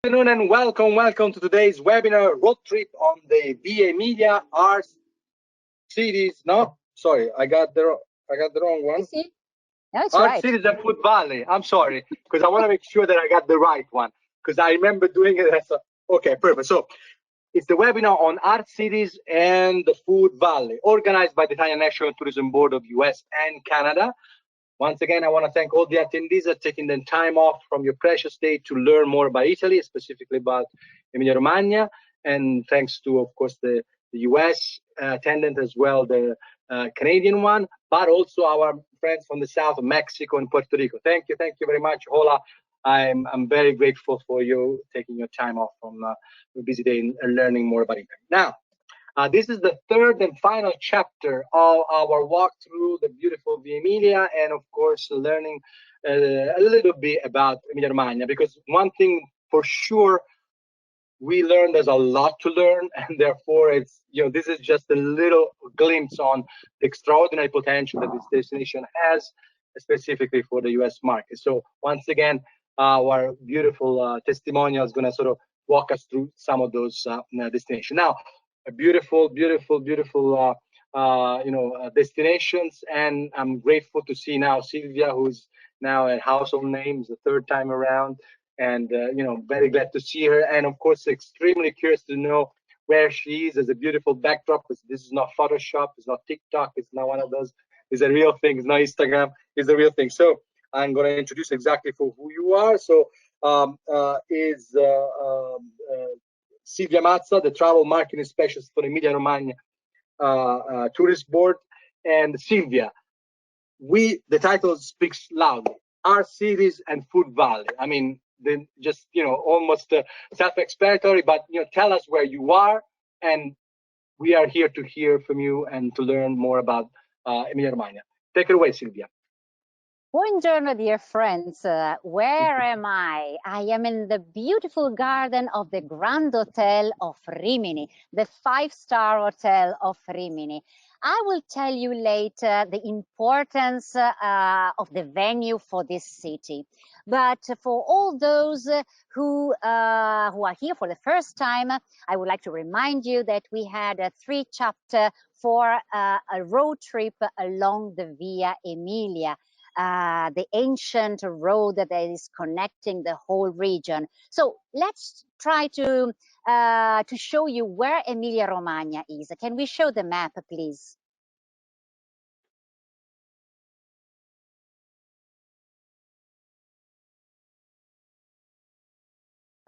Good afternoon and welcome to today's webinar road trip on the Via Emilia Art Cities. No, sorry, I got the wrong one. No, it's Art right. Cities and Food Valley. I'm sorry, because I want to make sure that I got the right one, because I remember doing it as a, okay, perfect. So it's the webinar on art cities and the Food Valley, organized by the Italian National Tourism Board of US and Canada. Once again, I want to thank all the attendees that are taking the time off from your precious day to learn more about Italy, specifically about Emilia Romagna. And thanks to, of course, the US attendant as well, the Canadian one, but also our friends from the south of Mexico and Puerto Rico. Thank you very much, Ola. I'm very grateful for you taking your time off from your busy day and learning more about Italy. Now, this is the third and final chapter of our walk through the beautiful Via Emilia, and of course, learning a little bit about Emilia Romagna, because one thing for sure, we learned there's a lot to learn, and therefore it's, this is just a little glimpse on the extraordinary potential that this destination has, specifically for the US market. So once again, our beautiful testimonial is going to sort of walk us through some of those destinations. Now, beautiful destinations, and I'm grateful to see now Silvia, who's now a household name, the third time around, and very glad to see her, and of course extremely curious to know where she is as a beautiful backdrop. This is not Photoshop, it's not TikTok, it's not one of those, it's a real thing, it's not Instagram, it's a real thing. So I'm going to introduce exactly for who you are. So Silvia Mazza, the travel marketing specialist for Emilia Romagna Tourist Board. And Silvia, the title speaks loudly. Art cities and Food Valley. I mean, just almost self-explanatory. But tell us where you are, and we are here to hear from you and to learn more about Emilia Romagna. Take it away, Silvia. Buongiorno, dear friends. Where am I? I am in the beautiful garden of the Grand Hotel of Rimini, the 5-star hotel of Rimini. I will tell you later the importance of the venue for this city. But for all those who are here for the first time, I would like to remind you that we had a 3-chapter for a road trip along the Via Emilia. The ancient road that is connecting the whole region. So let's try to show you where Emilia Romagna is. Can we show the map, please?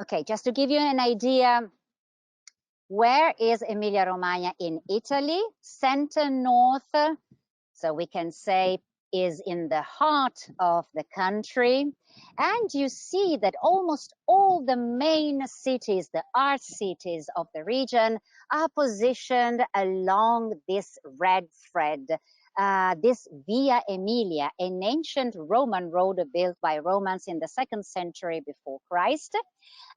Okay, just to give you an idea, where is Emilia Romagna in Italy? Center north, so we can say is in the heart of the country. And you see that almost all the main cities, the art cities of the region, are positioned along this red thread. This Via Emilia, an ancient Roman road built by Romans in the 2nd century before Christ.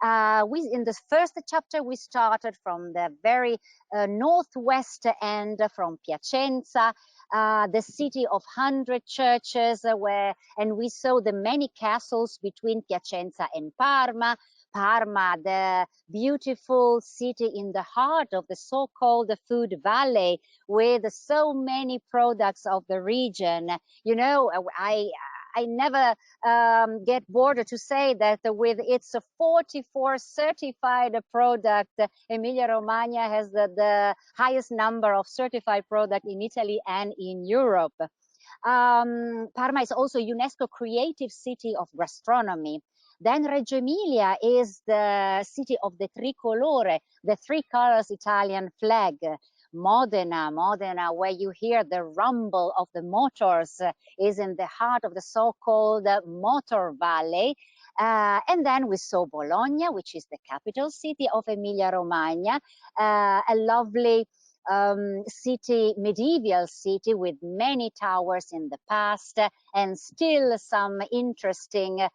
In the first chapter, we started from the very northwest end, from Piacenza, the city of 100 churches, and we saw the many castles between Piacenza and Parma. Parma, the beautiful city in the heart of the so-called Food Valley, with so many products of the region. I never get bored to say that with its 44 certified product, Emilia Romagna has the highest number of certified products in Italy and in Europe. Parma is also UNESCO Creative City of Gastronomy. Then Reggio Emilia is the city of the tricolore, the 3 colors Italian flag. Modena, where you hear the rumble of the motors, is in the heart of the so-called Motor Valley. And then we saw Bologna, which is the capital city of Emilia Romagna, a lovely city, medieval city with many towers in the past, and still some interesting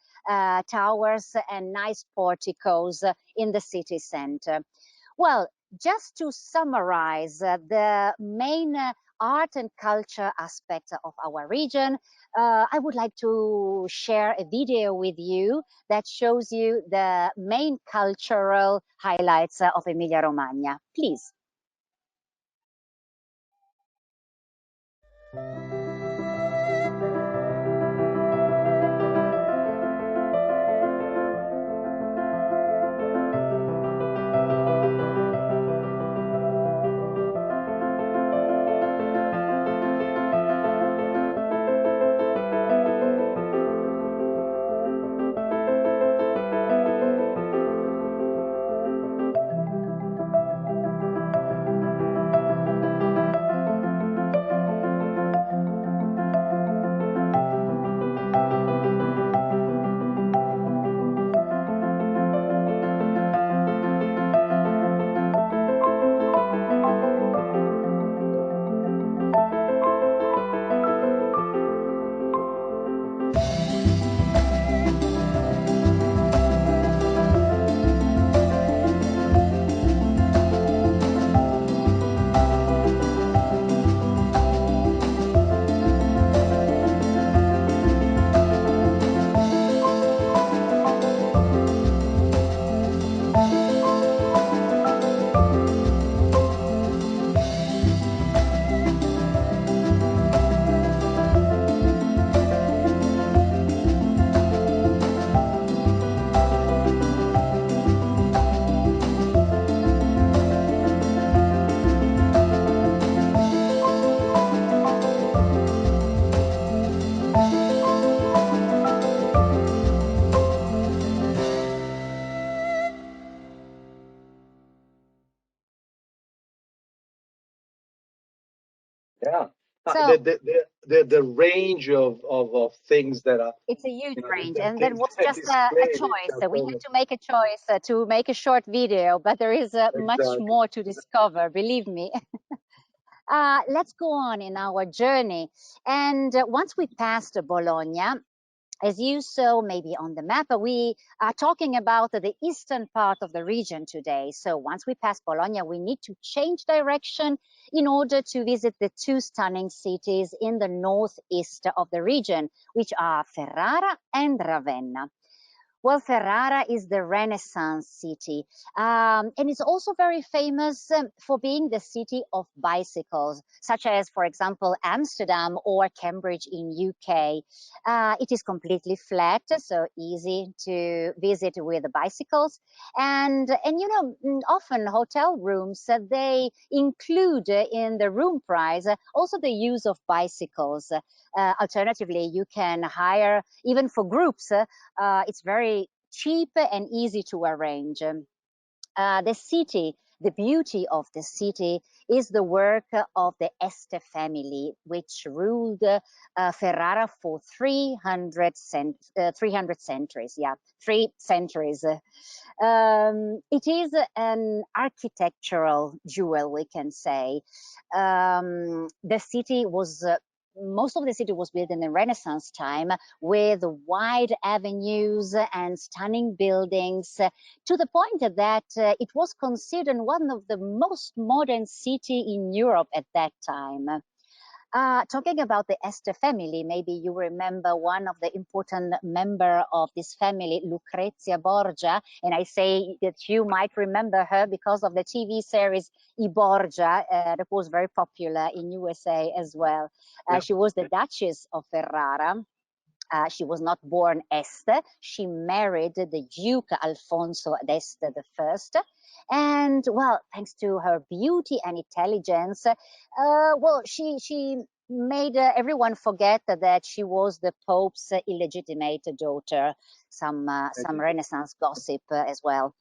towers and nice porticos in the city center. Well, just to summarize, the main art and culture aspect of our region, I would like to share a video with you that shows you the main cultural highlights of Emilia Romagna. Please. Yeah. So The range of things that are, it's a huge you know, range, the and that things was that just a displayed choice. itself So we on had it. to make a choice to make a short video, but there is much Exactly. more to discover, believe me. Let's go on in our journey. And once we passed Bologna, as you saw maybe on the map, we are talking about the eastern part of the region today. So once we pass Bologna, we need to change direction in order to visit the two stunning cities in the northeast of the region, which are Ferrara and Ravenna. Well, Ferrara is the Renaissance city, and it's also very famous for being the city of bicycles, such as, for example, Amsterdam or Cambridge in UK. It is completely flat, so easy to visit with the bicycles, and you know, often hotel rooms they include in the room price also the use of bicycles. Alternatively, you can hire even for groups. It's very cheap and easy to arrange. The city, the beauty of the city is the work of the Este family, which ruled Ferrara for 300 centuries. Yeah, 3 centuries. It is an architectural jewel, we can say. The city was most of the city was built in the Renaissance time with wide avenues and stunning buildings to the point that it was considered one of the most modern cities in Europe at that time. Talking about the Este family, maybe you remember one of the important member of this family, Lucrezia Borgia, and I say that you might remember her because of the TV series I Borgia that was very popular in USA as well. Yeah. She was the Duchess of Ferrara. She was not born Este. She married the Duke Alfonso d'Este I. And well, thanks to her beauty and intelligence, well, she made everyone forget that she was the Pope's illegitimate daughter. Some Renaissance gossip as well.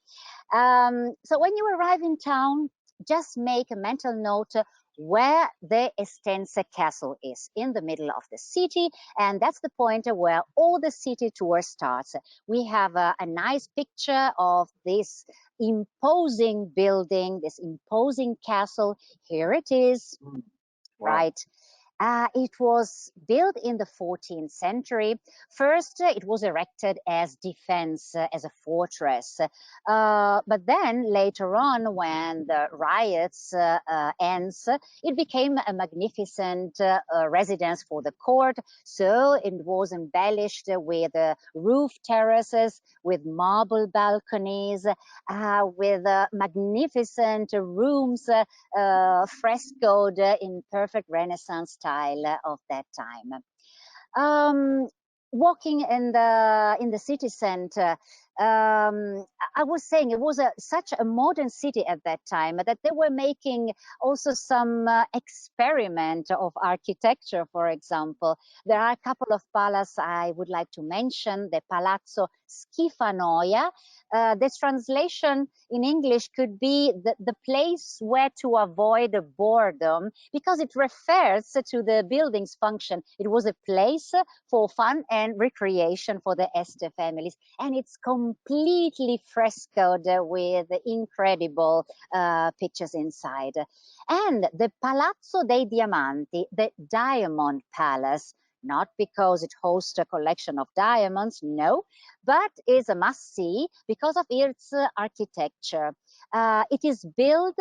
So when you arrive in town, just make a mental note where the Estense Castle is, in the middle of the city, and that's the point where all the city tour starts. We have a nice picture of this imposing building, this imposing castle. Here it is, Wow. right? It was built in the 14th century. First, it was erected as defense, as a fortress. But then later on, when the riots ends, it became a magnificent residence for the court. So it was embellished with roof terraces, with marble balconies, with magnificent rooms frescoed in perfect Renaissance style of that time. Walking in the city center, I was saying it was such a modern city at that time that they were making also some experiment of architecture. For example, there are a couple of palaces I would like to mention. The Palazzo Schifanoia. This translation in English could be the place where to avoid boredom, because it refers to the building's function. It was a place for fun and recreation for the Este families, and it's completely frescoed with incredible pictures inside. And the Palazzo dei Diamanti, the Diamond Palace, not because it hosts a collection of diamonds, no, but is a must-see because of its architecture. It is built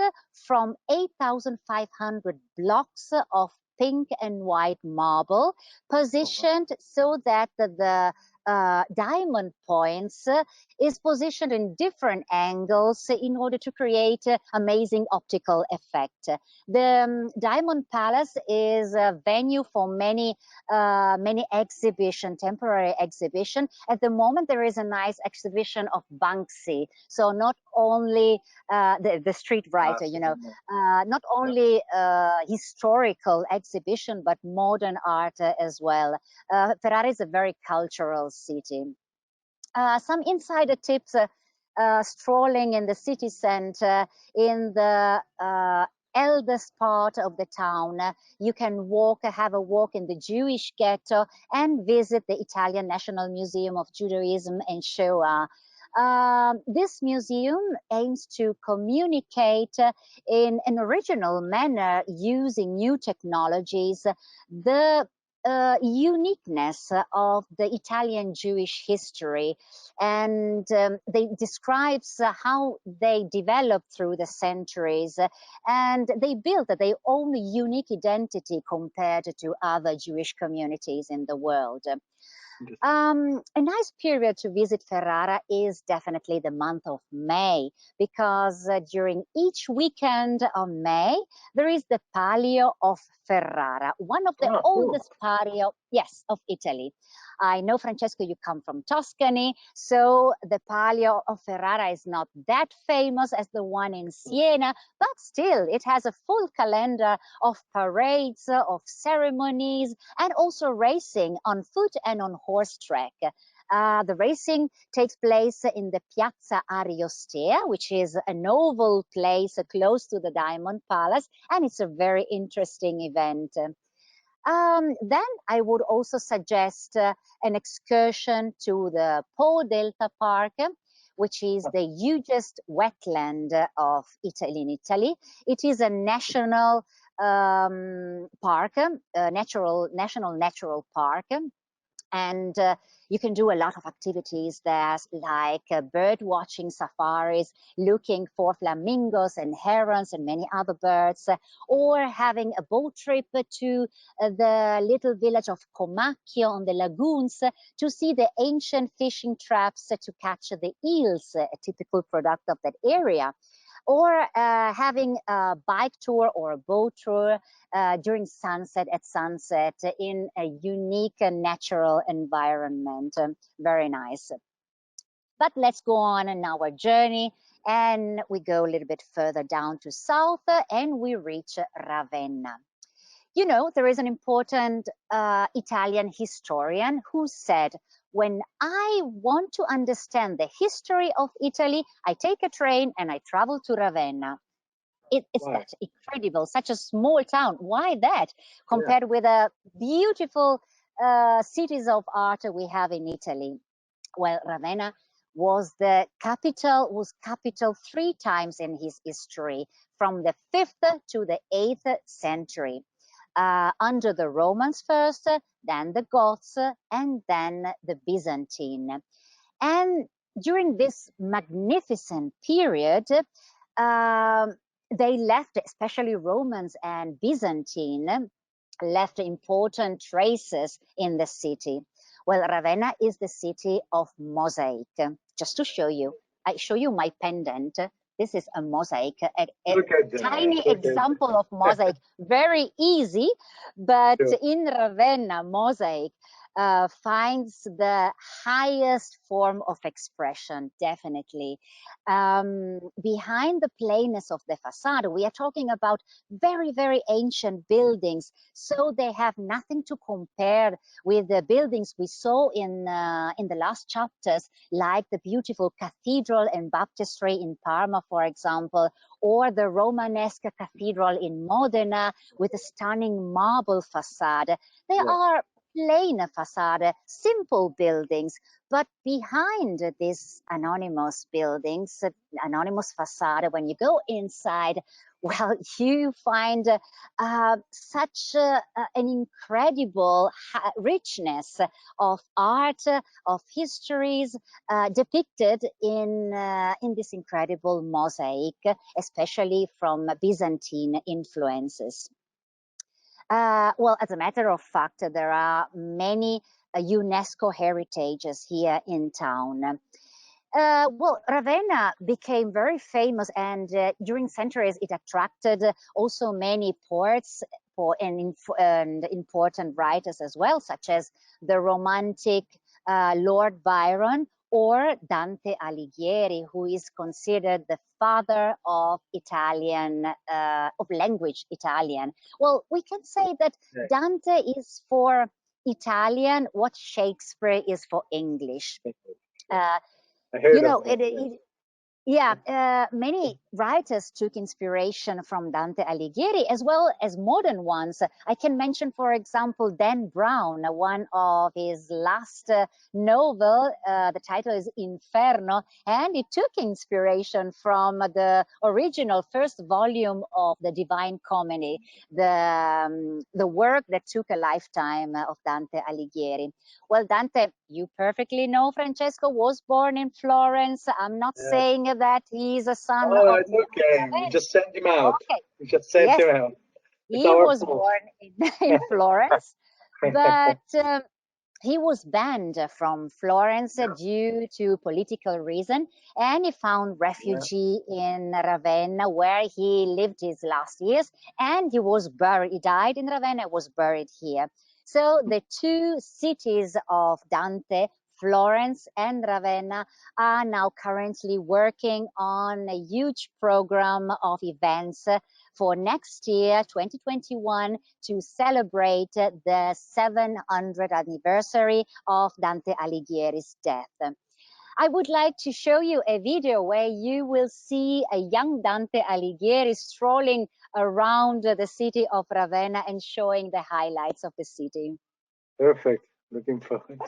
from 8,500 blocks of pink and white marble, positioned so that the diamond points is positioned in different angles in order to create amazing optical effect. The Diamond Palace is a venue for many temporary exhibition. At the moment, there is a nice exhibition of Banksy. So not only the street writer, not only historical exhibition, but modern art as well. Ferrara is a very cultural city. Some insider tips, strolling in the city center, in the eldest part of the town. You can have a walk in the Jewish ghetto and visit the Italian National Museum of Judaism and Shoah. This museum aims to communicate in an original manner, using new technologies, the uniqueness of the Italian Jewish history, and they describes how they developed through the centuries, and they built their own unique identity compared to other Jewish communities in the world. A nice period to visit Ferrara is definitely the month of May, because during each weekend of May, there is the Palio of Ferrara, one of the oldest palio, yes, of Italy. I know, Francesco, you come from Tuscany, so the Palio of Ferrara is not that famous as the one in Siena, but still it has a full calendar of parades, of ceremonies, and also racing on foot and on horse track. The racing takes place in the Piazza Ariostea, which is an oval place close to the Diamond Palace, and it's a very interesting event. Then I would also suggest an excursion to the Po Delta Park, which is the hugest wetland of Italy in Italy. It is a national park, national natural park. And you can do a lot of activities there, like bird watching safaris, looking for flamingos and herons and many other birds, or having a boat trip to the little village of Comacchio on the lagoons to see the ancient fishing traps to catch the eels, a typical product of that area. Or having a bike tour or a boat tour during sunset in a unique and natural environment. Very nice. But let's go on in our journey, and we go a little bit further down to south, and we reach Ravenna. You know, there is an important Italian historian who said, when I want to understand the history of Italy, I take a train and I travel to Ravenna. It's that incredible, such a small town. Why that? Compared with the beautiful cities of art we have in Italy. Well, Ravenna was capital 3 times in his history, from the 5th to the 8th century. under the Romans first, then the Goths, and then the Byzantine. And during this magnificent period, they left, especially Romans and Byzantine, left important traces in the city. Well, Ravenna is the city of mosaic. Just to show you, I show you my pendant. This is a mosaic, a tiny example of mosaic, very easy, but in Ravenna, mosaic finds the highest form of expression, definitely. Behind the plainness of the facade, we are talking about very, very ancient buildings, so they have nothing to compare with the buildings we saw in the last chapters, like the beautiful cathedral and baptistry in Parma, for example, or the Romanesque cathedral in Modena with a stunning marble facade. They are plain facade, simple buildings, but behind these anonymous buildings, anonymous facade, when you go inside, well, you find such an incredible richness of art, of histories depicted in this incredible mosaic, especially from Byzantine influences. Well, as a matter of fact, there are many UNESCO heritages here in town. Well, Ravenna became very famous, and during centuries it attracted also many poets and important writers as well, such as the romantic Lord Byron or Dante Alighieri, who is considered the father of Italian, of language Italian. Well, we can say that Dante is for Italian what Shakespeare is for English. You know, many writers took inspiration from Dante Alighieri as well as modern ones. I can mention, for example, Dan Brown, one of his last novel. The title is Inferno, and it took inspiration from the original first volume of the Divine Comedy, the work that took a lifetime of Dante Alighieri. Well, Dante, you perfectly know, Francesco, was born in Florence. I'm not saying that he's a son of... it's okay. We just sent him out. Okay. We just sent him out. He was born in Florence, but he was banned from Florence due to political reason, and he found refuge in Ravenna, where he lived his last years, and he was buried. He died in Ravenna, was buried here. So the two cities of Dante, Florence and Ravenna, are now currently working on a huge program of events for next year, 2021, to celebrate the 700th anniversary of Dante Alighieri's death. I would like to show you a video where you will see a young Dante Alighieri strolling around the city of Ravenna and showing the highlights of the city. Perfect. Looking forward.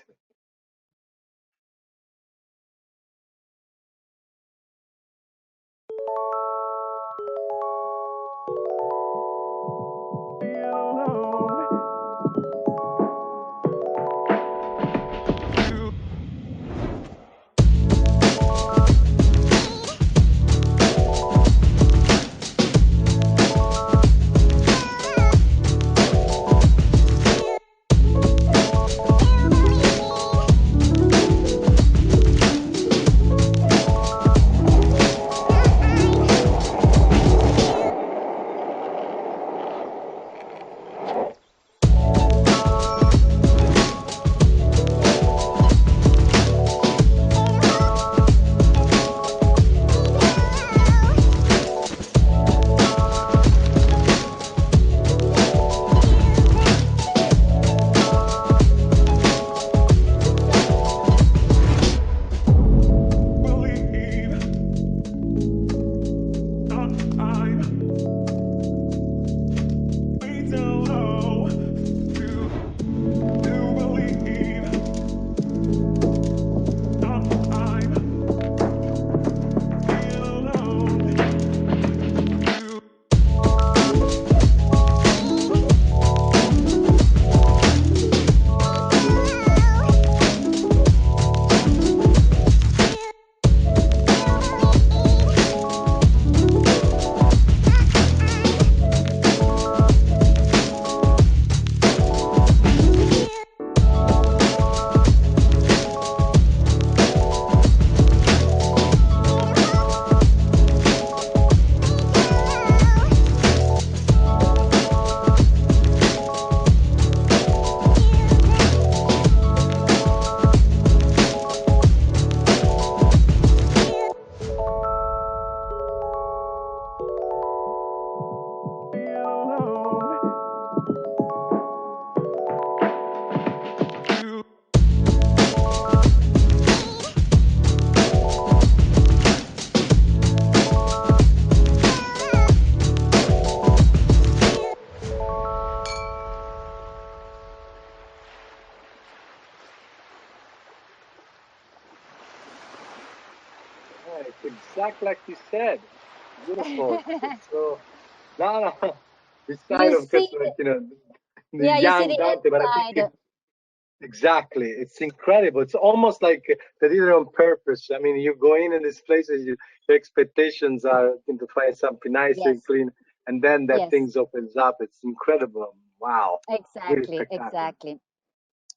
It's exactly like you said. Beautiful. So no, no. This You side of see, course, like the yeah, you see young the Dante, but I think inside. exactly. It's incredible. It's almost like they did it on purpose. I mean, you go in these places, your expectations are to find something nice and Yes, clean, and then that yes, things opens up. It's incredible. Wow, really exactly, spectacular. exactly.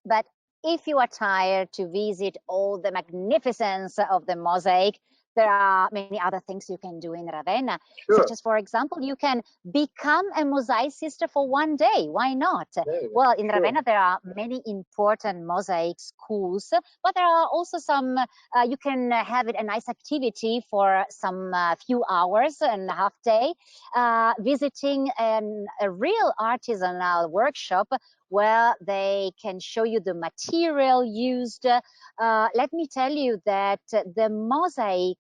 But if you are tired to visit all the magnificence of the mosaic, there are many other things you can do in Ravenna, such Sure. as, for example, you can become a mosaicist for one day. Why not? There you go. Well, in Sure. Ravenna, there are many important mosaic schools, but there are also some, you can have it a nice activity for some few hours and a half day, visiting a real artisanal workshop where they can show you the material used. Let me tell you that the mosaic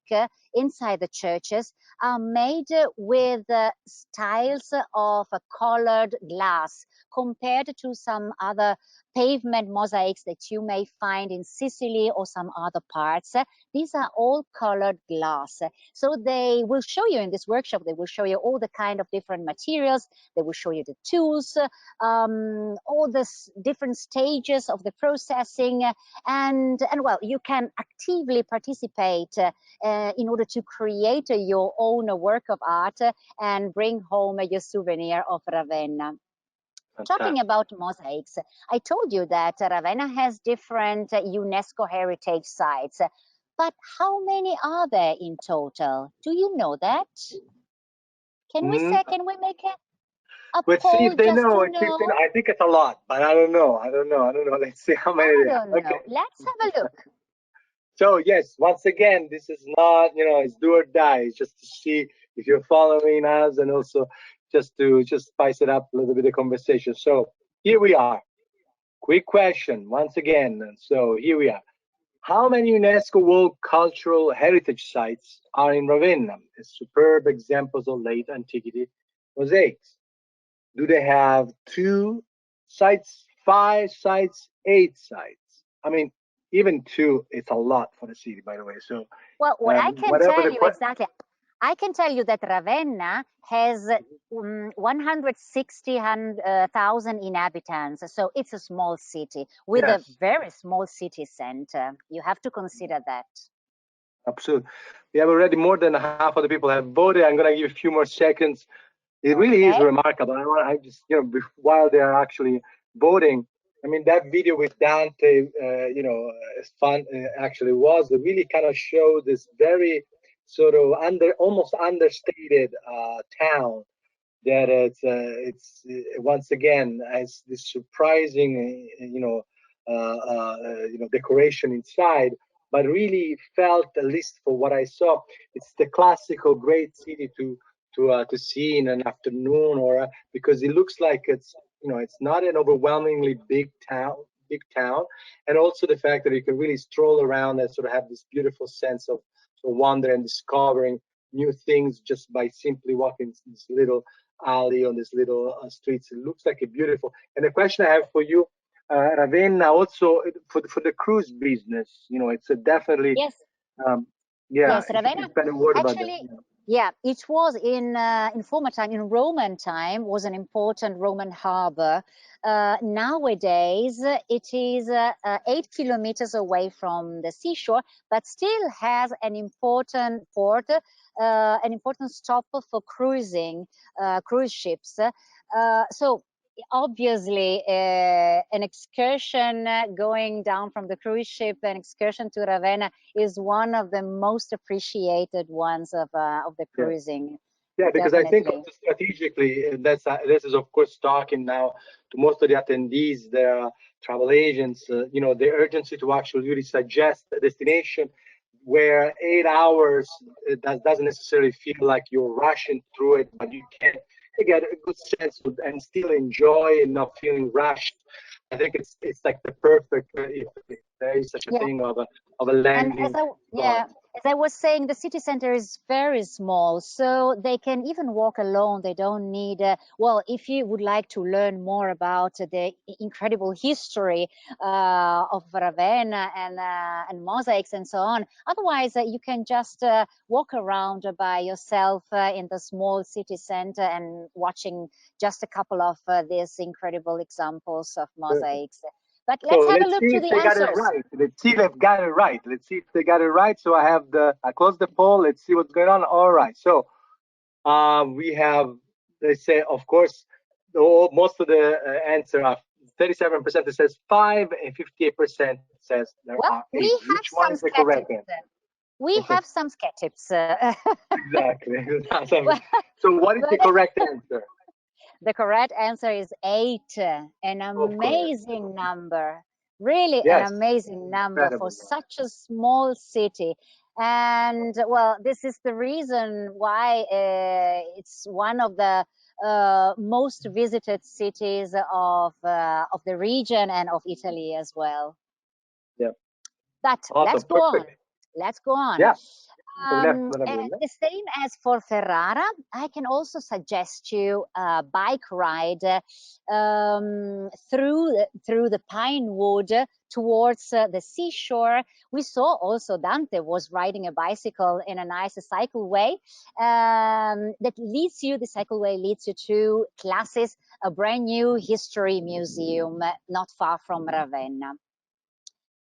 inside the churches are made with styles of colored glass compared to some other pavement mosaics that you may find in Sicily or some other parts. These are all colored glass. So they will show you in this workshop, they will show you all the kind of different materials. They will show you the tools, all the different stages of the processing, and well, you can actively participate in order to create your own work of art and bring home your souvenir of Ravenna. Talking Fantastic. about mosaics, I told you that Ravenna has different UNESCO heritage sites, but how many are there in total? Do you know that? Mm, Can we make a let's see if poll they just know. to Let's see if they know. know? I think it's a lot, but I don't know. I don't know. I don't know. Let's see how many I they don't have. Okay. know. Let's have a look. So yes, once again, this is not, it's do or die. It's just to see if you're following us and also just spice it up a little bit of conversation. So here we are. Quick question once again. So here we are. How many UNESCO World Cultural Heritage Sites are in Ravenna as superb examples of late antiquity mosaics? Do they have 2 sites, 5 sites, 8 sites? I mean, even two, it's a lot for the city, by the way. So, Well, what I can whatever tell the you question. exactly, I can tell you that Ravenna has 160,000 inhabitants. So it's a small city with a Yes, very small city center. You have to consider that. absolutely. We have already more than half of the people have voted. I'm going to give a few more seconds. It really is Okay. remarkable. I just, while they are actually voting, I mean, that video with Dante, as fun actually was, it really kind of showed this very sort of almost understated town that it's once again has this surprising, decoration inside, but really felt, at least for what I saw, it's the classical great city to see in an afternoon, or because it looks like it's not an overwhelmingly big town, and also the fact that you can really stroll around and sort of have this beautiful sense of wonder and discovering new things just by simply walking this little alley on this little streets. It looks like a beautiful. And the question I have for you, Ravenna, also for the cruise business, it's a definitely, Yes. um, yeah. Yes, If you Ravenna can spend a word about that. actually, yeah, it was in former time, in Roman time, was an important Roman harbor. Nowadays, it is 8 kilometers away from the seashore, but still has an important port, an important stop for cruising, cruise ships. So obviously, an excursion going down from the cruise ship, an excursion to Ravenna is one of the most appreciated ones of the Yeah. cruising, Yeah, because I think definitely. also strategically, and this is of course talking now to most of the attendees, the travel agents, the urgency to actually really suggest a destination where 8 hours doesn't necessarily feel like you're rushing through it, but you get a good sense of, and still enjoy and not feeling rushed. I think it's like the perfect. there is such a Yeah. thing of a And landing. as I was saying, the city center is very small, so they can even walk alone. They don't need, well, if you would like to learn more about the incredible history of Ravenna and mosaics and so on, otherwise you can just walk around by yourself in the small city center and watching just a couple of these incredible examples of mosaics. But let's have a look to the They got it answers. right. Let's see if they've got it right. Let's see if they got it right. So I closed the poll. Let's see what's going on. All right. So we have, they say, of course, most of the answer are 37% that says 5 and 58% says there Well, are 8. we have Which one some is the correct skeptics. answer? We have some skeptics. Exactly. Well, So what is the correct answer? the correct answer is 8, an Of course. amazing number. Really Yes. an amazing number Incredible. for such a small city. And well, this is the reason why it's one of the most visited cities of the region and of Italy as well. Yeah. But Awesome. let's go on. Perfect. Let's go on. Yeah. The same as for Ferrara, I can also suggest you a bike ride through the pine wood towards the seashore. We saw also Dante was riding a bicycle in a nice cycleway that leads you. The cycleway leads you to Classis, a brand new history museum not far from Ravenna.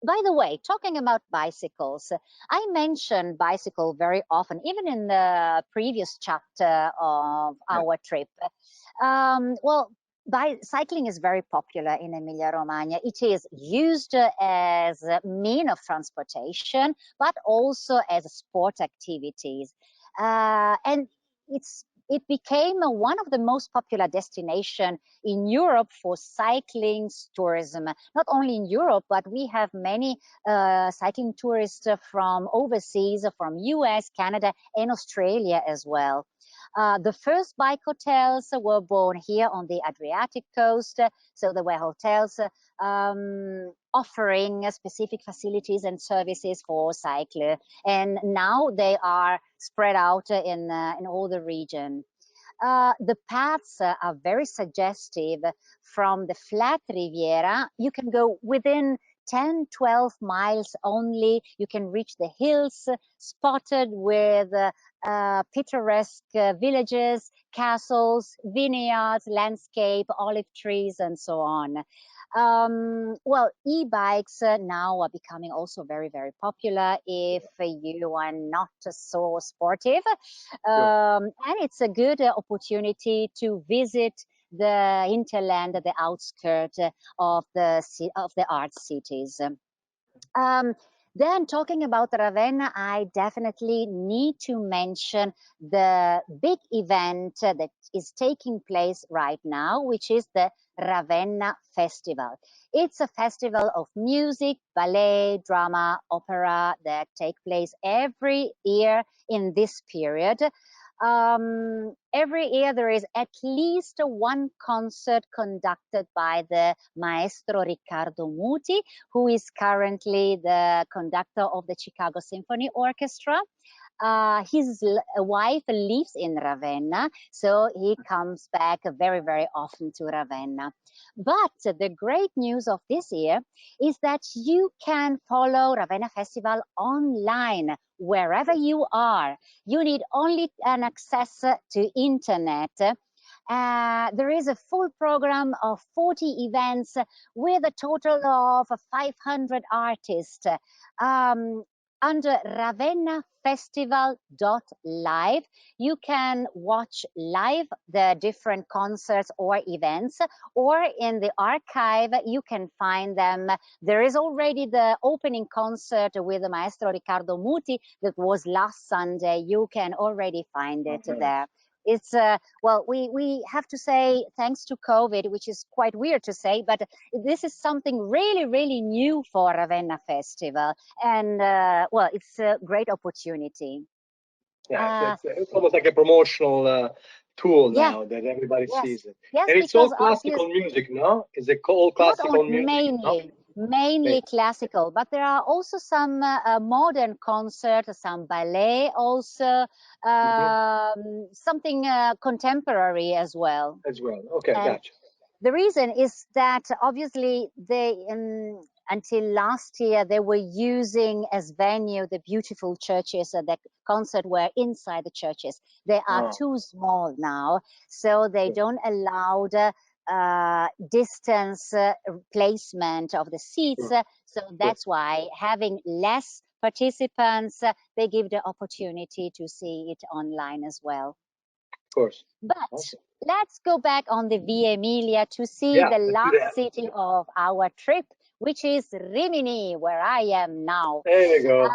By the way, talking about bicycles, I mentioned bicycle very often, even in the previous chapter of our trip. Well, cycling is very popular in Emilia-Romagna. It is used as a mean of transportation, but also as sport activities. And it became one of the most popular destinations in Europe for cycling tourism. Not only in Europe, but we have many cycling tourists from overseas, from US, Canada, and Australia as well. The first bike hotels were born here on the Adriatic coast. So there were hotels offering specific facilities and services for cyclists. And now they are spread out in all the region. The paths are very suggestive. From the flat Riviera, you can go within 10, 12 miles only. You can reach the hills spotted with picturesque villages, castles, vineyards, landscape, olive trees, and so on. Well, e-bikes now are becoming also very, very popular if you are not so sportive. And it's a good opportunity to visit the hinterland, the outskirts of the art cities. Then talking about Ravenna, I definitely need to mention the big event that is taking place right now, which is the Ravenna Festival. It's a festival of music, ballet, drama, opera that take place every year in this period. Every year there is at least one concert conducted by the maestro Riccardo Muti, who is currently the conductor of the Chicago Symphony Orchestra. His wife lives in Ravenna, so he comes back very, very often to Ravenna. But the great news of this year is that you can follow Ravenna Festival online wherever you are. You need only an access to internet. There is a full program of 40 events with a total of 500 artists. Under ravennafestival.live, you can watch live the different concerts or events, or in the archive, you can find them. There is already the opening concert with the maestro Riccardo Muti that was last Sunday. You can already find it there. It's well, we have to say thanks to COVID, which is quite weird to say, but this is something really, really new for Ravenna Festival, and well, it's a great opportunity. Yeah, it's almost like a promotional tool now that everybody sees it. Yes, And it's all classical music, no? Is it all classical music? Mainly. No? mainly classical, but there are also some modern concerts, some ballet also, something contemporary as well. As well. Okay, And gotcha. the reason is that obviously they, until last year, they were using as venue the beautiful churches. The concert were inside the churches. They are too small now, so they don't allow the distance placement of the seats. So that's why having less participants, they give the opportunity to see it online as well. Of course. But Awesome. let's go back on the Via Emilia to see Yeah, the let's do last that. city of our trip, which is Rimini, where I am now. There we go.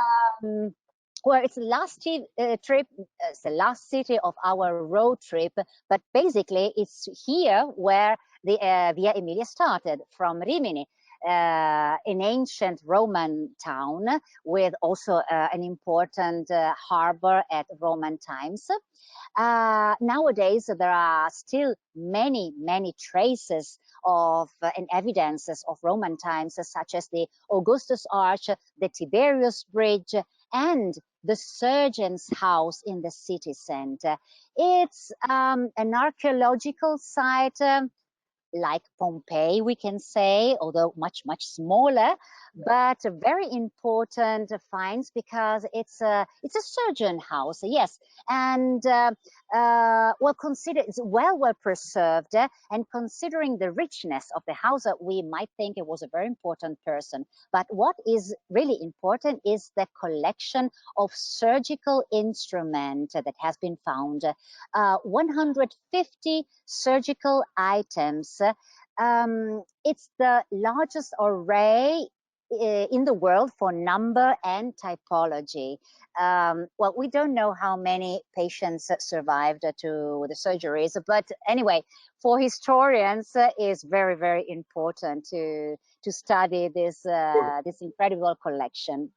Well, it's the last trip, it's the last city of our road trip, but basically it's here where the Via Emilia started, from Rimini, an ancient Roman town with also an important harbor at Roman times. Nowadays, there are still many traces of and evidences of Roman times, such as the Augustus Arch, the Tiberius Bridge, and the surgeon's house in the city center. It's an archaeological site, like Pompeii, we can say, although much smaller, but very important finds, because it's a surgeon house, yes, and well, consider it's well preserved, and considering the richness of the house, we might think it was a very important person. But what is really important is the collection of surgical instruments that has been found. 150 surgical items. It's the largest array in the world for number and typology. Well, we don't know how many patients survived to the surgeries, but anyway, for historians, it's very important to study this this incredible collection.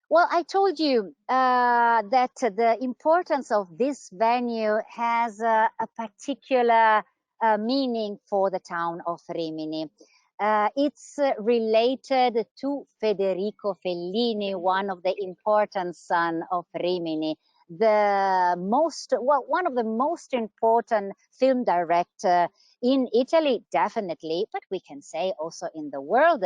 Well, I told you that the importance of this venue has a particular meaning for the town of Rimini. It's related to Federico Fellini, one of the important sons of Rimini, one of the most important film director in Italy, definitely, but we can say also in the world.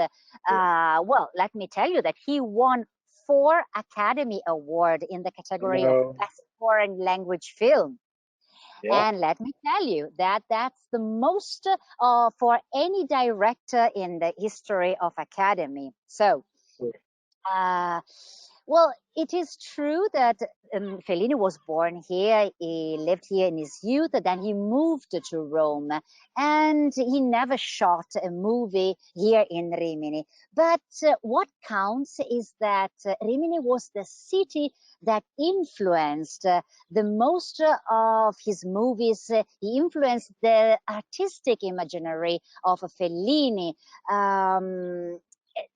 Well, let me tell you that he won 4 Academy Awards in the category of Best Foreign Language Film. Yeah. And let me tell you that that's the most for any director in the history of Academy. So, well, it is true that Fellini was born here. He lived here in his youth, then he moved to Rome, and he never shot a movie here in Rimini. But what counts is that Rimini was the city that influenced the most of his movies. He influenced the artistic imaginary of Fellini.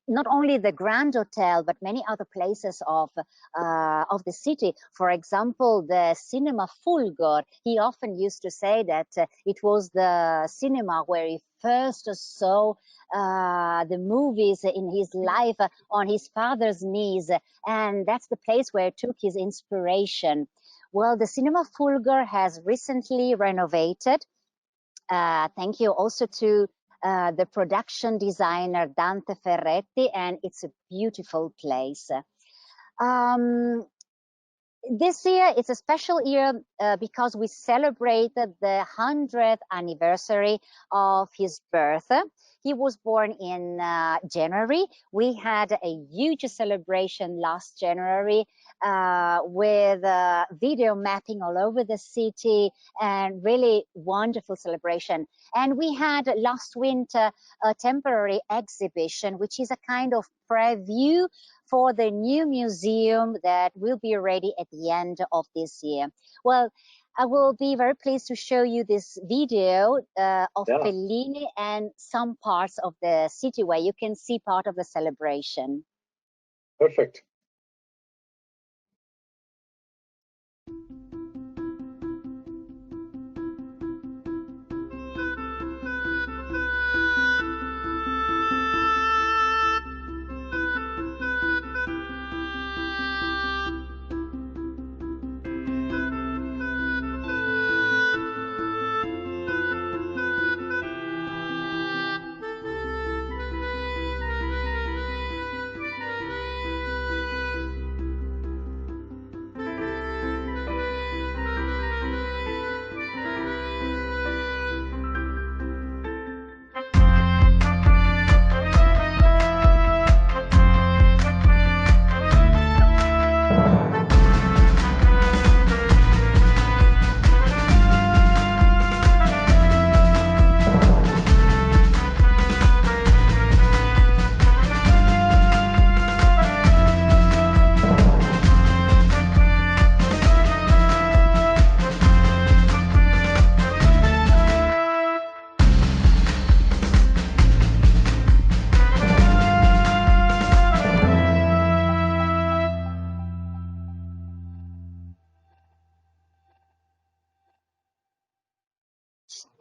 Not only the Grand Hotel, but many other places of the city. For example, the Cinema Fulgor. He often used to say that it was the cinema where he first saw the movies in his life on his father's knees, and that's the place where he took his inspiration. Well, the Cinema Fulgor has recently renovated. Thank you also to the production designer Dante Ferretti, and it's a beautiful place. This year it's a special year because we celebrated the 100th anniversary of his birth. He was born in January. We had a huge celebration last January with video mapping all over the city, and really wonderful celebration. And we had last winter a temporary exhibition, which is a kind of preview for the new museum that will be ready at the end of this year. Well, I will be very pleased to show you this video of Fellini and some parts of the city where you can see part of the celebration. Perfect.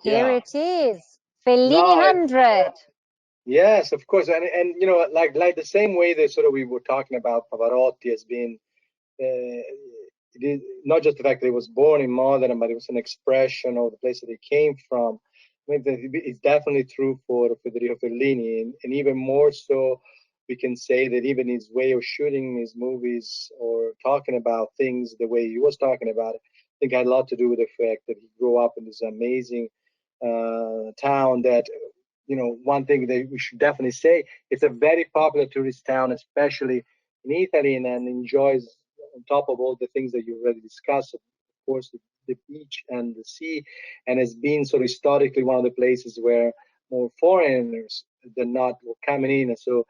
Here Yeah. it is, Fellini No, 100. yes, of course, and you know, like the same way that sort of we were talking about Pavarotti as being it is not just the fact that he was born in Modena, but it was an expression of the place that he came from. I mean, it's definitely true for Federico Fellini, and even more so, we can say that even his way of shooting his movies or talking about things the way he was talking about it, I think had a lot to do with the fact that he grew up in this amazing town that, you know, one thing that we should definitely say, it's a very popular tourist town, especially in Italy, and enjoys, on top of all the things that you already discussed, of course, the beach and the sea, and has been sort of historically one of the places where more foreigners than not were coming in. And so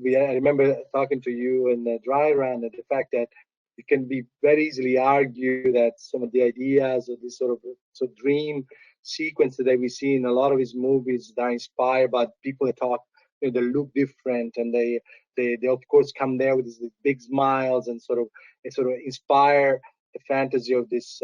I remember talking to you in the dry run, and the fact that it can be very easily argue that some of the ideas of this sort of dream sequence that we see in a lot of his movies that are inspired by people that talk, you know, they look different, and they of course come there with these big smiles and sort of inspire the fantasy of this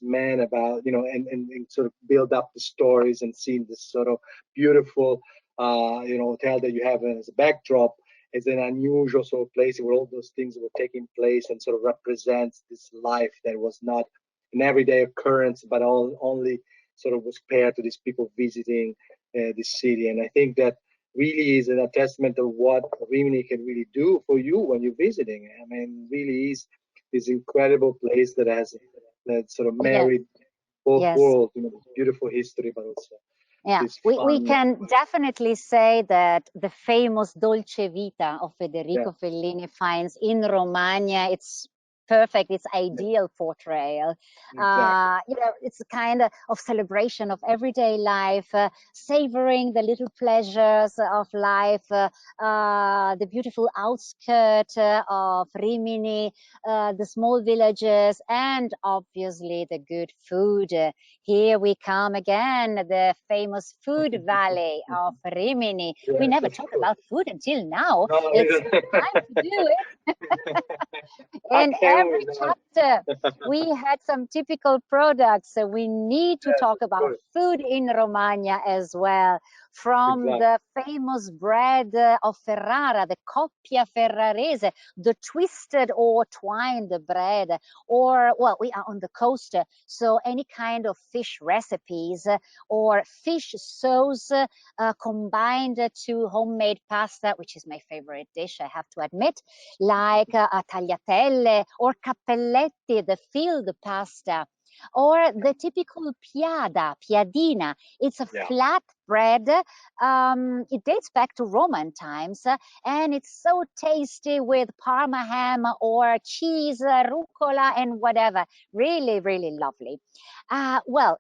man about, you know, and sort of build up the stories and seeing this sort of beautiful you know, hotel that you have as a backdrop is an unusual sort of place where all those things were taking place and sort of represents this life that was not an everyday occurrence, but only sort of was paired to these people visiting this city. And I think that really is a testament of what Rimini can really do for you when you're visiting. I mean, really is this incredible place that sort of Yes, married both yes. worlds, you know, this beautiful history, but also Yeah, this we fun. can definitely say that the famous Dolce Vita of Yeah, Federico Fellini finds in Romagna, it's perfect, it's yeah, ideal portrayal. exactly. You know, it's a kind of celebration of everyday life, savoring the little pleasures of life, the beautiful outskirts of Rimini, the small villages, and obviously the good food. Here we come again, the famous food valley of Rimini. We Yes, never of talked course. about food until now. No, It's time to do it. I In can't every wait now. chapter, we had some typical products. So we need to Yes, talk of about course. food in Romagna as well. From Exactly. the famous bread of Ferrara, the coppia ferrarese, the twisted or twined bread, or, well, we are on the coast, so any kind of fish recipes or fish sauce combined to homemade pasta, which is my favorite dish, I have to admit, like tagliatelle or cappelletti, the filled pasta, or the typical piadina. It's a Yeah. flat bread. It dates back to Roman times, and it's so tasty with Parma ham or cheese, rucola, and whatever. Really, really lovely. Well,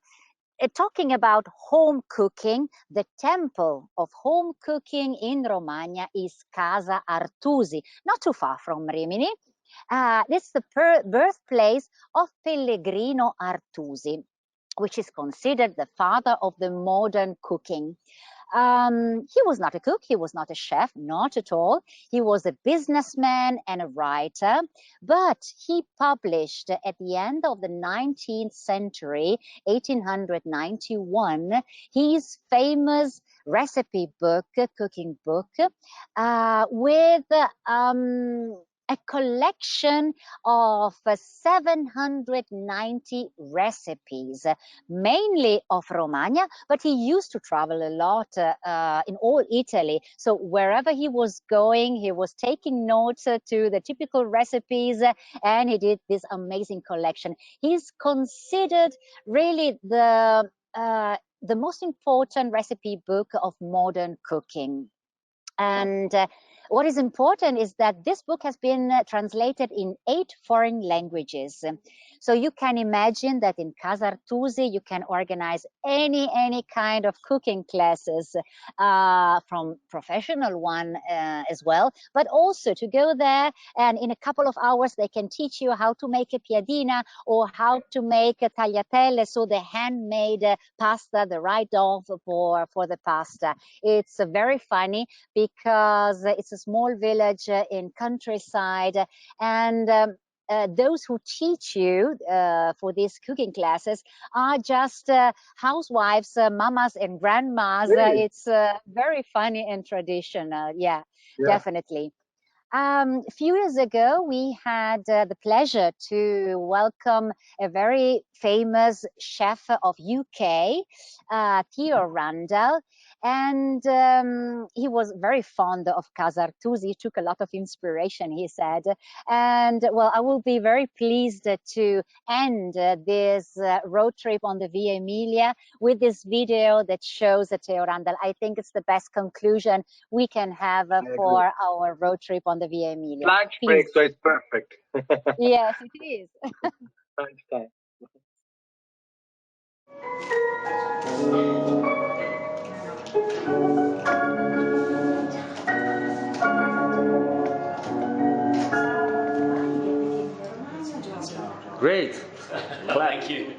talking about home cooking, the temple of home cooking in Romagna is Casa Artusi, not too far from Rimini. It's the birthplace of Pellegrino Artusi, which is considered the father of the modern cooking. He was not a cook, he was not a chef, not at all. He was a businessman and a writer, but he published at the end of the 19th century, 1891, his famous recipe book, cooking book, with a collection of 790 recipes, mainly of Romagna, but he used to travel a lot in all Italy. So wherever he was going, he was taking notes to the typical recipes, and he did this amazing collection. He's considered really the most important recipe book of modern cooking. And what is important is that this book has been translated in 8 foreign languages. So you can imagine that in Casa Artusi, you can organize any kind of cooking classes, from professional one as well, but also to go there and in a couple of hours, they can teach you how to make a piadina or how to make a tagliatelle, so the handmade pasta, the right dough for the pasta. It's very funny because it's a small village in countryside, and those who teach you for these cooking classes are just housewives, mamas and grandmas. Really? It's very funny and traditional. Yeah, Yeah. definitely. A few years ago, we had the pleasure to welcome a very famous chef of UK, Theo Randall, and he was very fond of Casartusi. He took a lot of inspiration, he said. And well, I will be very pleased to end this road trip on the Via Emilia with this video that shows Theo Randall. I think it's the best conclusion we can have for our road trip on the Via Emilia. Lunch break, so it's perfect. Yes, it is. Lunch time. Great. Thank you.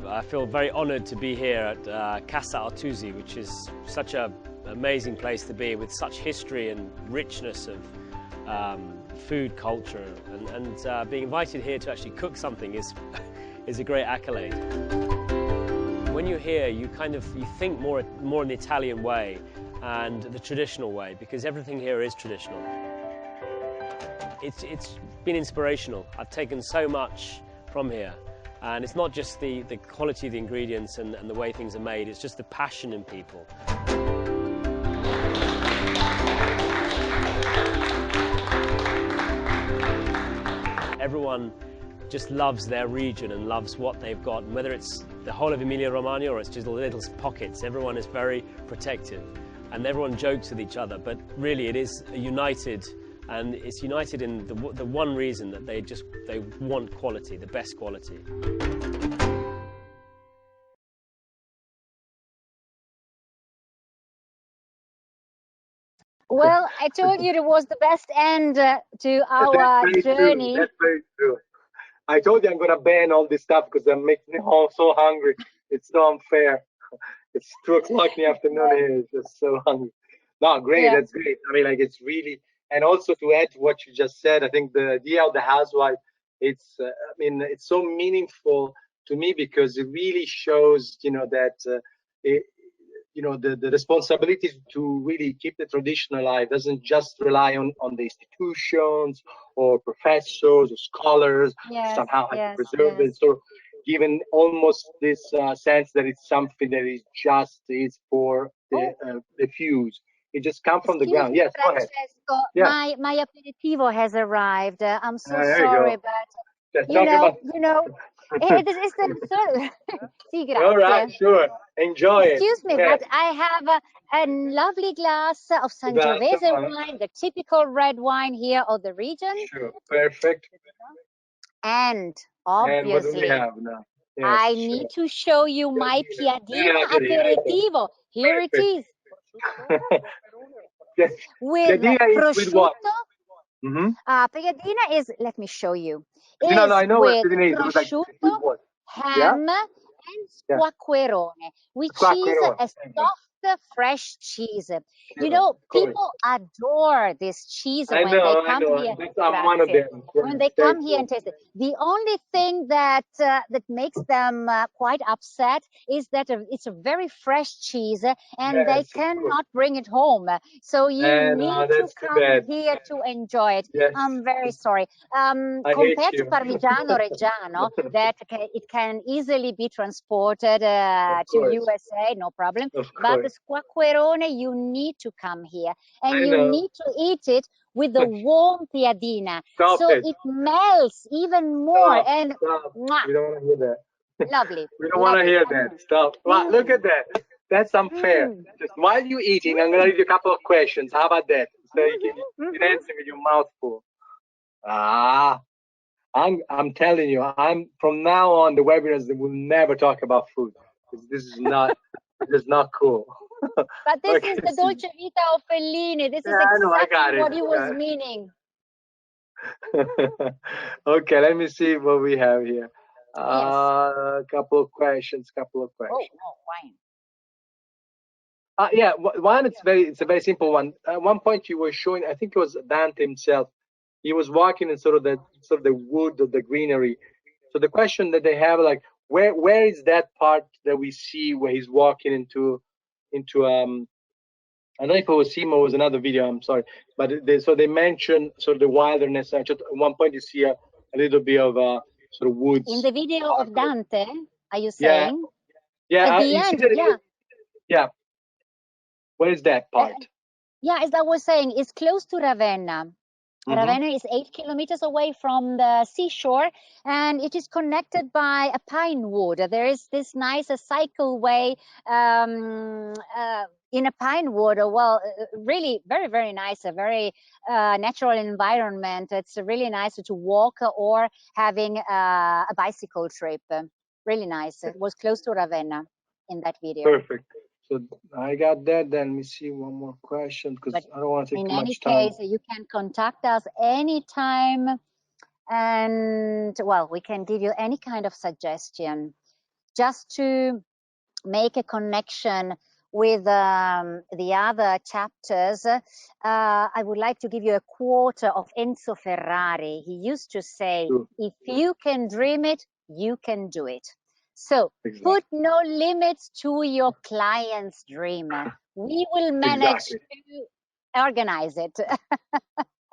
I feel very honoured to be here at Casa Artusi, which is such an amazing place to be, with such history and richness of food culture, and being invited here to actually cook something is a great accolade. When you're here, you think more in the Italian way and the traditional way, because everything here is traditional. It's been inspirational. I've taken so much from here. And it's not just the quality of the ingredients and the way things are made, it's just the passion in people. Everyone just loves their region and loves what they've got. And whether it's the whole of Emilia Romagna or it's just little pockets, everyone is very protective. And everyone jokes with each other, but really it is united. And it's united in the one reason that they want quality, the best quality. Well, I told you it was the best end to our journey. That's very true. I told you I'm going to ban all this stuff because I'm making me all so hungry. It's so unfair. It's 2 o'clock in the afternoon here. It's just so hungry. No, great. Yeah. That's great. I mean, like, it's really, and also to add to what you just said, I think the idea of the housewife, it's, I mean, it's so meaningful to me because it really shows, you know, that, you know, the responsibility to really keep the tradition alive doesn't just rely on the institutions or professors or scholars. Somehow have to preserve it. So given almost this sense that it's something that is just for the few. It just comes from the ground. Yes, go ahead. Yeah. My aperitivo has arrived. I'm so sorry, but you know, it's the sì, grazie. All right, sure. Enjoy it. Excuse me, but I have a lovely glass of Sangiovese wine, the typical red wine here of the region. Sure, perfect. And obviously, what do we have now? Yes, I need to show you my Piadina aperitivo. Here it is. With prosciutto. Piadina is, let me show you. No, I know what it is. Prosciutto, ham, and squacquerone, which is a soft, fresh cheese. You know, people adore this cheese when they come here. I'm one of them. When they come here and taste it. The only thing that makes them quite upset is that it's a very fresh cheese and they cannot bring it home. So you need to come here to enjoy it. Yes. I'm very sorry. Compared to Parmigiano Reggiano, that it can easily be transported to USA, no problem. But the squacquerone, you need to come here and you need to eat it with the warm piadina, so it melts even more. And we don't want to hear that. Lovely. We don't want to hear that. Stop. Wow, look at that. That's unfair. Just while you're eating, I'm going to leave you a couple of questions. How about that? So you can answer with your mouth full. I'm telling you, I'm from now on the webinars that will never talk about food. This is not cool. But this Okay, is the Dolce Vita of Fellini. This yeah, is I know, I exactly got it. what he was meaning. Okay, let me see what we have here. Yes. A couple of questions. Oh, no, wine. Yeah, one. It's a very simple one. At one point, you were showing. I think it was Dante himself. He was walking in sort of the wood of the greenery. So the question that they have, like, where is that part that we see where he's walking into I don't know if it was Simo, it was another video. I'm sorry, but so they mentioned sort of the wilderness. At one point, you see a little bit of sort of woods. In the video of Dante, are you Yeah, saying? yeah. At the You see end, that? yeah. Yeah. Where is that part? Yeah, as I was saying, it's close to Ravenna. Ravenna is 8 kilometers away from the seashore, and it is connected by a pine wood. There is this nice cycleway in a pine wood. Well, really very, very nice, a very natural environment. It's really nice to walk or having a bicycle trip. Really nice. It was close to Ravenna in that video. Perfect. So I got that. Then let me see one more question, because I don't want to take too much time. In any case, you can contact us anytime, and well, we can give you any kind of suggestion. Just to make a connection with the other chapters, I would like to give you a quote of Enzo Ferrari. He used to say, if you can dream it, you can do it. So put no limits to your client's dream. We will manage to organize it.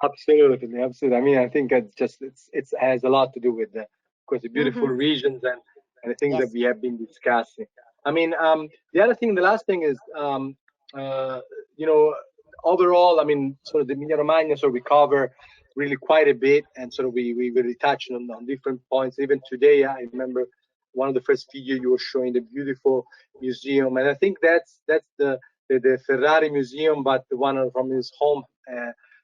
Absolutely, absolutely. I mean, I think it has a lot to do with of course, the beautiful regions and the things that we have been discussing. I mean, the other thing, the last thing is, you know, overall, I mean, sort of the Emilia Romagna, so we cover really quite a bit, and sort of we really touch on different points. Even today, I remember one of the first video you were showing the beautiful museum, and I think that's the Ferrari museum, but the one from his home.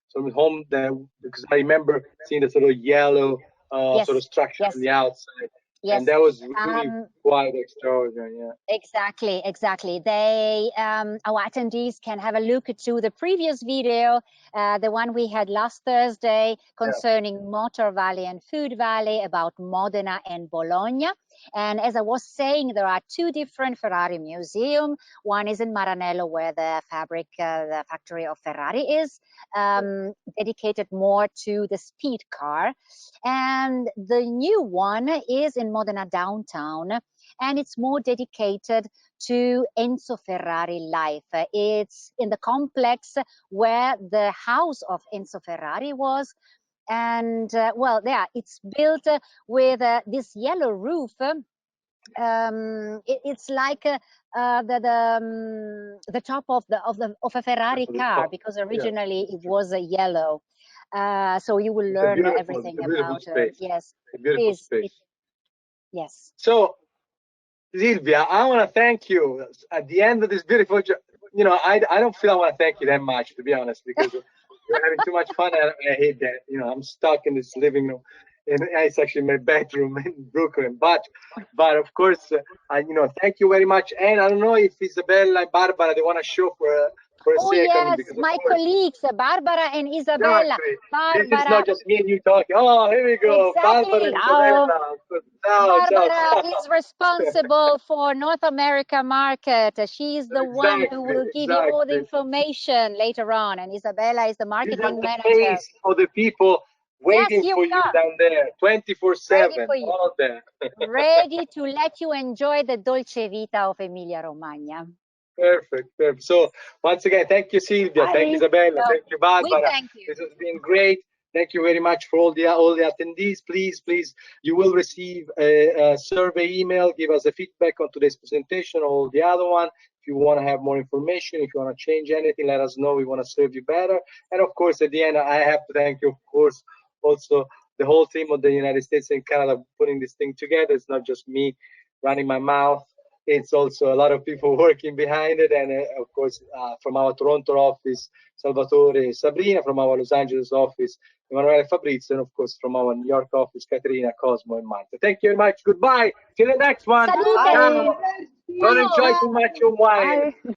So his home, because I remember seeing the sort of yellow sort of structure on the outside. And that was really quite extraordinary. Yeah. Exactly. They, our attendees can have a look to the previous video, the one we had last Thursday concerning Motor Valley and Food Valley, about Modena and Bologna. And as I was saying, there are two different Ferrari museums. One is in Maranello, where the factory of Ferrari is, dedicated more to the speed car. And the new one is in Modena downtown, and it's more dedicated to Enzo Ferrari life. It's in the complex where the house of Enzo Ferrari was. And well, yeah, it's built with this yellow roof. It's like the top of a Ferrari car, because originally it was a yellow. So you will learn everything about it. Yes, please. Yes. So, Silvia, I want to thank you at the end of this beautiful. You know, I don't feel I want to thank you that much, to be honest, because we're having too much fun. And I hate that. You know, I'm stuck in this living room, and it's actually my bedroom in Brooklyn. But of course, you know, thank you very much. And I don't know if Isabella and Barbara, they want to show for a second. Yes, because my colleagues, Barbara and Isabella. Exactly. Barbara, this is not just me and you talking. Oh, here we go. Exactly. Barbara and Isabella. Barbara is responsible for North America market. She's the one who will give you all the information later on. And Isabella is the marketing manager. Face of the people waiting for you down there, 24/7, all there. Ready to let you enjoy the Dolce Vita of Emilia Romagna. Perfect. So once again, thank you, Silvia. Thank you, Isabella. Thank you, Barbara. Thank you. This has been great. Thank you very much for all the attendees. Please, you will receive a survey email. Give us a feedback on today's presentation or all the other one. If you want to have more information, if you want to change anything, let us know. We want to serve you better. And of course, at the end, I have to thank you, of course, also the whole team of the United States and Canada putting this thing together. It's not just me running my mouth. it's also a lot of people working behind it. And of course, from our Toronto office, Salvatore, Sabrina, from our Los Angeles office, Emanuele, Fabrizio, and of course from our New York office, Caterina, Cosmo, and Marta. Thank you very much. Goodbye. Till the next one. Salute. Ciao. Don't enjoy too much your wine. Bye.